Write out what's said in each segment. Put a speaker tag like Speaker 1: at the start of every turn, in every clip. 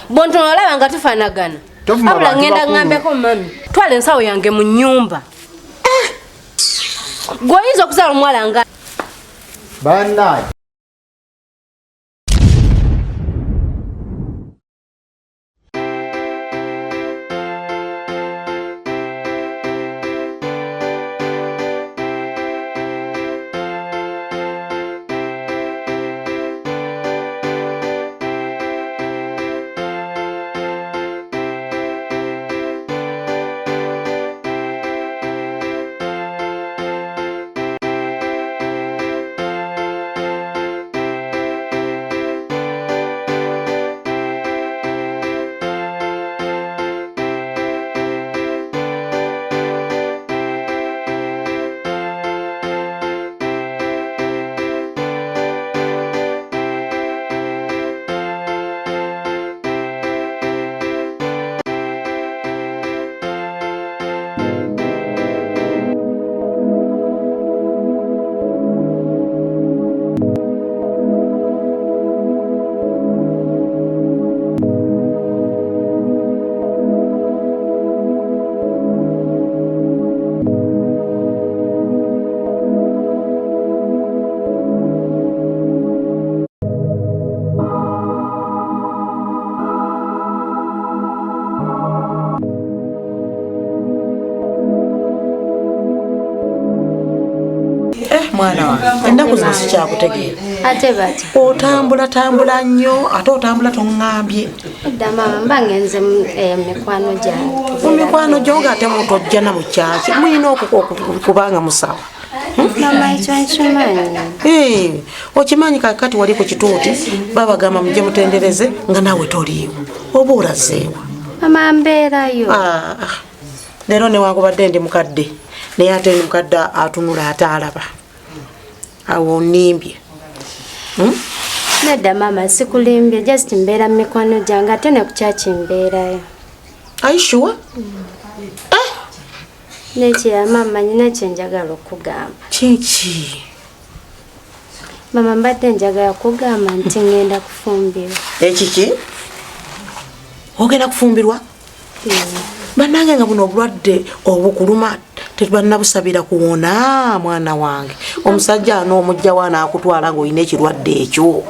Speaker 1: Bonto olaba nga tufanagana. Abula ngenda ngambeko mami. Twale nsawo yange mu nyumba. Goyizo kusala omwala nga.
Speaker 2: Banda.
Speaker 3: Mwana wange ennaku zino sikyakutegeera
Speaker 1: Ate bati
Speaker 3: otambula nnyo ate otambula tongambye
Speaker 1: edda mama mbangenze mikwano gyange
Speaker 3: mu mikwano gyo ng'ate tojja na mu kyaki muyina okubanga musawa
Speaker 1: mama ekyo nkimanyi
Speaker 3: okimanyi kakati wali ku kituuti babagamba mujje mutendereze nga naawe toliiwo oba olazeewa
Speaker 1: mama mbeerayo
Speaker 3: leero newankubadde ndi mukadde naye ate ndi mukadde atunula ate alaba awo nimbye
Speaker 1: nedda mama sikulimbye just mbeera mu mikwano gyange ate ne ku kyaki mbeerayo
Speaker 3: aishuwa
Speaker 1: nekya mama nyina kyenjagala okugamba
Speaker 3: kiki
Speaker 1: mama mbadde njagala kugamba nti ngenda kufumbirwa
Speaker 3: ekiki ogenda kufumbirwa bannange nga buno obulwadde obukuluma tebanabusabira kuwona mwana wange omusajja n'omujja wana akutwala ng'olina ekirwadde ekyo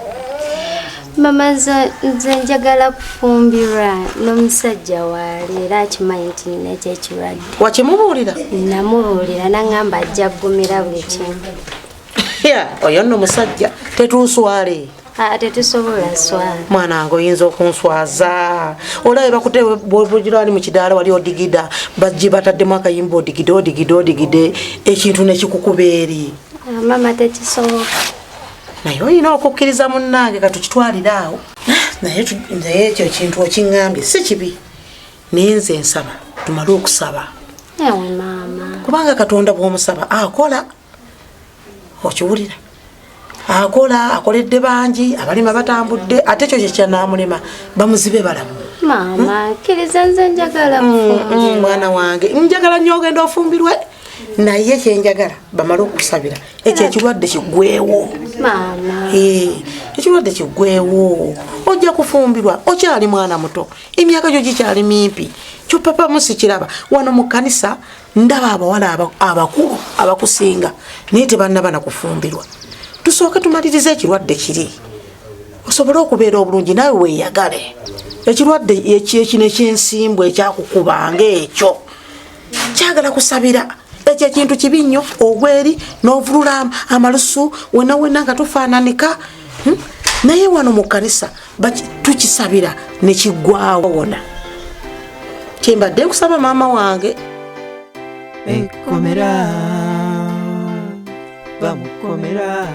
Speaker 1: mama nze njagala kufumbirwa n'omusajja waali era akimanyi nti nina ekyo ekirwadde
Speaker 3: wakimubuulira
Speaker 1: namubuulira naŋŋamba ajja ggumira buli kimu
Speaker 3: oyo nno musajja tetunswale
Speaker 1: tetusobola swala
Speaker 3: mwana wange oyinza okunswaza olabe bakutebugira wali mu kidaala wali odigida bajje bataddemu akayimba odigide ekintu nekikukuba eri
Speaker 1: mama tekisoboka
Speaker 3: naye olina okukkiriza munnange katukitwalire awo naye ekyo kintu okiŋŋambye si kibi naye nze nsaba tumale okusaba
Speaker 1: ewe mama
Speaker 3: kubanga katonda bw'omusaba akola okiwulira akoledde bangi abalima batambudde ate ekyo kyekyanamulema bamuzibe balamu
Speaker 1: mama kkiriza nze njagala kufumbirwa
Speaker 3: mwana wange njagala nnyo ogenda ofumbirwe naye kyenjagala bamale okusabira ekyo ekirwadde kiggweewo
Speaker 1: mama
Speaker 3: ekirwadde kiggweewo ojja kufumbirwa okyali mwana muto emyaka gyo gikyali mimpi kyopapa musikiraba wano mu kkanisa ndaba abawala abakulu abakusinga naye tebannaba nakufumbirwa tusooke tumalirize ekirwadde kiri osobole okubeera obulungi naawe weeyagale ekirwadde ekino ekyensimbwa ekyakukubanga ekyo kyagala kusabira ekyo ekintu kibi nnyo ogweri n'ovulula amalusu wena nga tufaananika naye wano mu kkanisa tukisabira ne kiggwawo wona kyembadde nkusaba maama wange
Speaker 4: ekomera bamukomera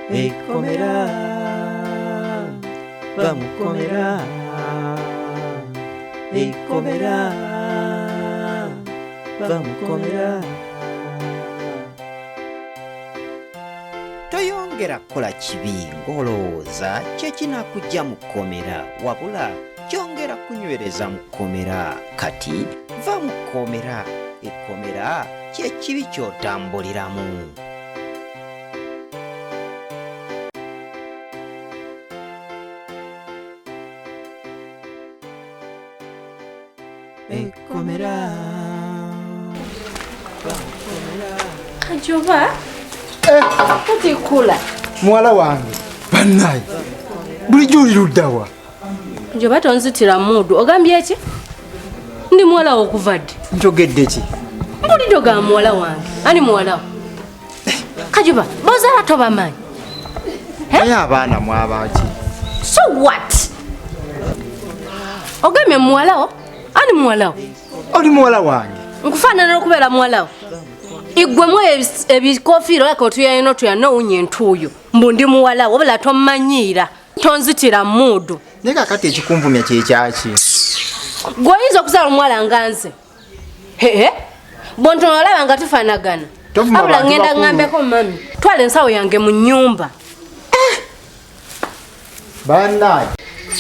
Speaker 4: ekomera bamukomera ekomera bamukomera toyongera kukola kibi ng'olowooza kyekinakujja mu kkomera wabula kyongera kunywereza mu kkomera kati va mu kkomera ekkomera kyekibi ky'otambuliramu. ekkomera.
Speaker 1: Kajoba otikula
Speaker 2: muwala wange bannaye bulijjo oli luddawa?
Speaker 1: Kajoba tonzitira mudu ogambye ki? Ndi muwala wo okuva ddi?
Speaker 2: Njogedde ki?
Speaker 1: Mpulidde ogamba muwala wange ani muwala wo? Kajoba bozala tobamanyi
Speaker 2: naye abaana mwabaki?
Speaker 1: So what? Ogambye muwala wo ani muwala wo?
Speaker 2: Oli muwala wange
Speaker 1: Nkufaanana okubeera muwala wo. Igwemu ebikofiiro eko tuyayina tuyana owunya entuuyo mbu ndi muwala wo wabula tomanyiira tonzitira mudu.
Speaker 2: naye kakati ekikunvumya kyekyaki?
Speaker 1: Gwoyinza okusala omuwala nga nze bontono olaba nga tufaanagana
Speaker 2: Tovuma
Speaker 1: abula
Speaker 2: abantu
Speaker 1: ngenda
Speaker 2: bakulu.
Speaker 1: ngambeko mami twala ensawo yange mu nnyumba.
Speaker 2: bannaye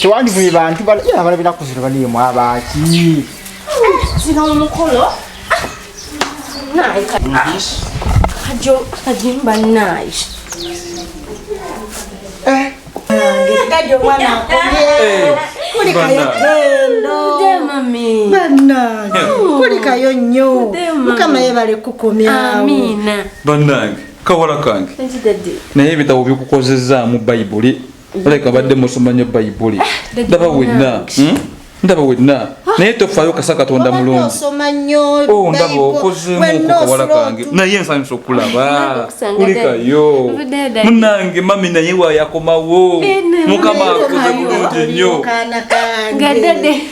Speaker 2: tewandivumye bantu balabira kuziro baniye mwabaki?
Speaker 1: Zino omukolo kajo kajimba nice.
Speaker 3: Kajo mwana kulikayo pendo
Speaker 1: Mami.
Speaker 3: banange kulikayo nnyo mukama yebale kukomyawo.
Speaker 1: Amina.
Speaker 5: Bannange kawala kange
Speaker 1: Daddy.
Speaker 5: naye ebitabo bikukozezaamu bayibuli oleka badde musoma nnyo bayibuli ndaba wenna ndaba wenna naye tofaayo kasa katonda mulungi.
Speaker 3: osoma nnyo
Speaker 5: Ndaba okozeemu kawala kange naye nsanyusa okulaba kulikayo munnange mami naye waayakomawo mukama akoze bulungi nnyo
Speaker 1: Gadede.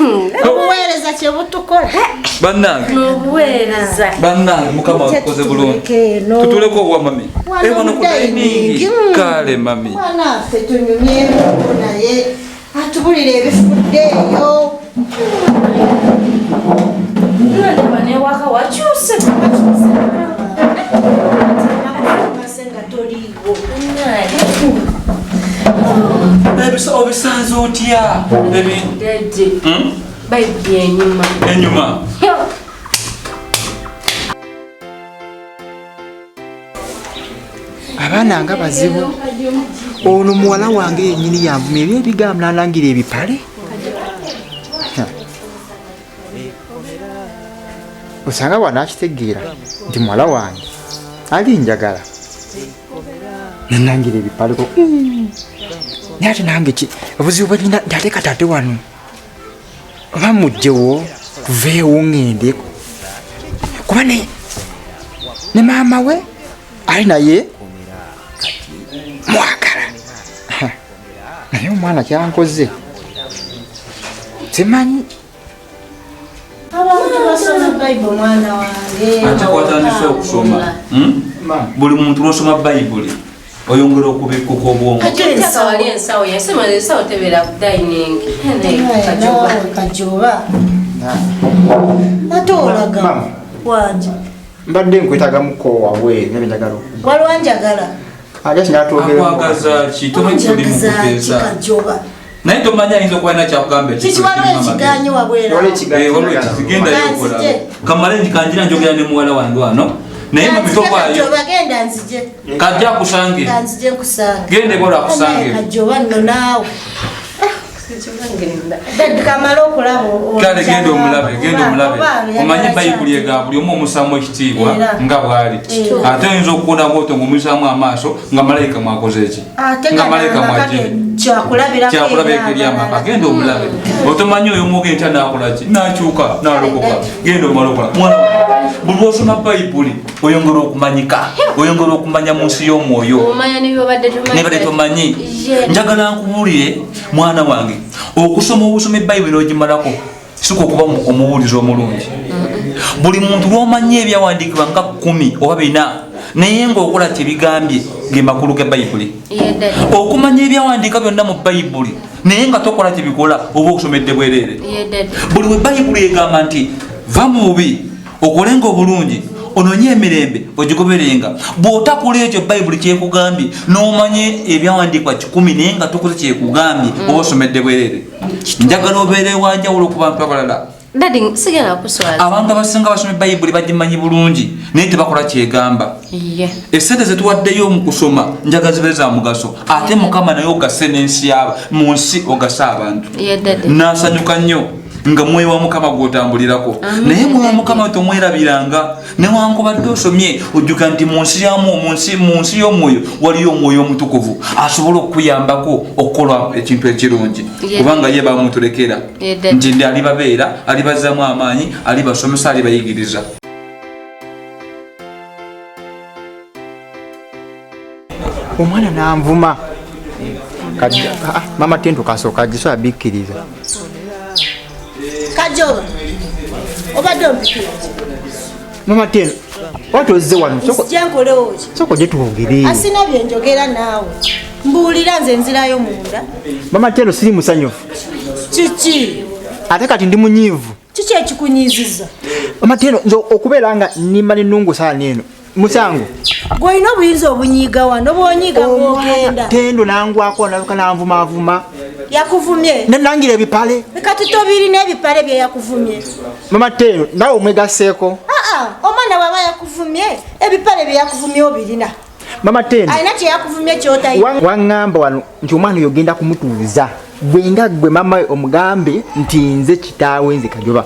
Speaker 3: obuweereza kyebutukola
Speaker 5: bannange
Speaker 1: Mubuweereza.
Speaker 5: bannange mukama akoze bulungi tutuleko obwa mami wano ku dainingi kale mami
Speaker 3: mwanaffe tunyumyeko naye atubulira ebifuddeeyo.
Speaker 1: Newaka wakyuse.
Speaker 5: obisanze otya
Speaker 1: Daddy. Bayibuli enyuma.
Speaker 5: enyuma
Speaker 2: abaana nga bazibu. ono muwala wange yennyini yanvuma ebyebigambo nanangira ebipale. osanga wanakitegeera nti muwala wange ali njagala nanangira ebipaleko naye ate nange obuzibu bwalina ntateeka tate wano oba mugjewo tuveewo ŋŋende kuba ne maama we ali naye mwagala naye omwana kyankoze simanyi.
Speaker 3: abantu basoma bayibuli mwana wange
Speaker 5: ate kwatandise okusoma buli muntu lwosoma bayibuli oyongera okubikkuka obwongo.
Speaker 1: Wali ensawo yasema ensawo tebeera ku dining.
Speaker 3: Kajoba ate olaga wanje
Speaker 2: mbadde nkwetagamuko wabwe nebenjagala
Speaker 3: waliwo njagala
Speaker 2: ate sinatwogera
Speaker 5: akwagaza ki tomanyi mukuteesa
Speaker 3: Kajoba
Speaker 5: naye tomanyi ayinza okuba alina kyakugamba
Speaker 3: kiki waliwo ekiganyo wabwera
Speaker 5: gendayo okola kamale njikanjira njogera ne muwala wange wano naye mumitokwaayo
Speaker 3: Kajoba genda nzije
Speaker 5: kajja akusange
Speaker 3: nzije nkusange
Speaker 5: gende bola akusange
Speaker 3: Kajoba nno naawe kamala okulaba
Speaker 5: kale genda omulabe omanyi bayibuli ega buli omu omusaamu ekitiibwa nga bwali ate oyinza okukunda ngaoto ngaomuyisaamu amaaso nga malayika mwakoze eki nga malayika mwajini kyakulabirako eri amaka genda omulabe otomanyi oyo omwoge ntya nakolaki nakyuka nalokoka genda omalokola mwana buli osoma bayibuli oyongera okumanyika oyongera okumanya mu nsi y'omwoyo nebadde tomanyi njagala nkubuulire mwana wange okusoma obusoma ebayibuli n'ogimalako sika okuba omubuulizi omulungi buli muntu lwomanya ebyawandiikibwa nga 10 oba 4 naye ngaokola tebigambye ge makulu ge bayibuli okumanya ebyawandiika byonna mu bayibuli naye nga tokola tebikola oba okusomedde bwereere buli we bayibuli egamba nti va mu bubi okolenga obulungi ononye emirembe ogigoberenga bw'otakola ekyo bayibuli kyekugambye n'omanye ebyawandiikwa 10 naye nga tokoze kyekugambye oba osomedde bwereere njagala obeere wanjawulo ku bantu abalala abantu abasinga basoma bayibuli bagimanyi bulungi naye tebakola kyegamba esente zetuwaddeyo mu kusoma njaga zibe za mugaso ate mukama naye ogase n'ensi mu nsi ogase abantu nasanyuka nnyo nga mwoyo wa Mukama gw'otambulirako naye mwoyo wa Mukama tomwerabiranga newankubadde osomye ojjuka nti mu nsi y'omwoyo waliyo omwoyo omutukuvu asobola okuyambako okukola ekintu ekirungi kubanga ye bamutulekera nti ndi alibabeera alibazzamu amaanyi alibasomesa alibayigiriza.
Speaker 2: omwana nanvuma mama Tendo kasooka agiso abikkiriza
Speaker 6: Kajoba obadde ompikira
Speaker 2: mama Tendo watozze wano
Speaker 6: jankolewoki
Speaker 2: soko gye twogere
Speaker 6: asina byenjogera naawe mbuulira nze nzirayo munda.
Speaker 2: mama Tendo siri musanyufu
Speaker 6: kiki
Speaker 2: ate kati ndi munyiivu.
Speaker 6: kiki ekikunyiiziza
Speaker 2: mama Tendo nze okubeera nga nimba nenungu saani eno musango
Speaker 6: gw'olina obuyinza obunyiiga wano bw'onyiiga bw'ogenda.
Speaker 2: Tendo nangwako nalyoka nanvumaavuma
Speaker 6: yakuvumye
Speaker 2: nenangira ebipale
Speaker 6: kati tobirina ebipale bye yakuvumye.
Speaker 2: mama Tendo nawe omwegaseeko
Speaker 6: omwana bw'aba yakuvumye ebipale bye yakuvumye obirina.
Speaker 2: mama Tendo
Speaker 6: alina kye yakuvumye kyotayi
Speaker 2: waŋŋamba wano nti omwana oyo ogenda kumutuuza gwenga gwe mama we omugambe nti nze kitaawe nze Kajoba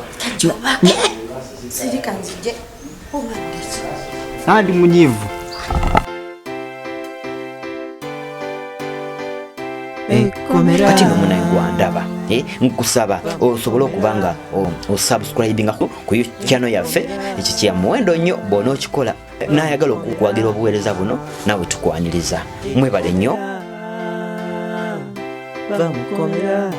Speaker 6: sirika nzije
Speaker 2: ndi munyiivu.
Speaker 4: kati nomunaye gwandaba nkusaba osobole okuba nga osubscribinga ku channel yaffe ekyo kya muwendo nnyo bw'ona okikola n'ayagala okuwagira obuweereza buno nawe tukwaniriza mwebale nnyo.
Speaker 7: Bamukomera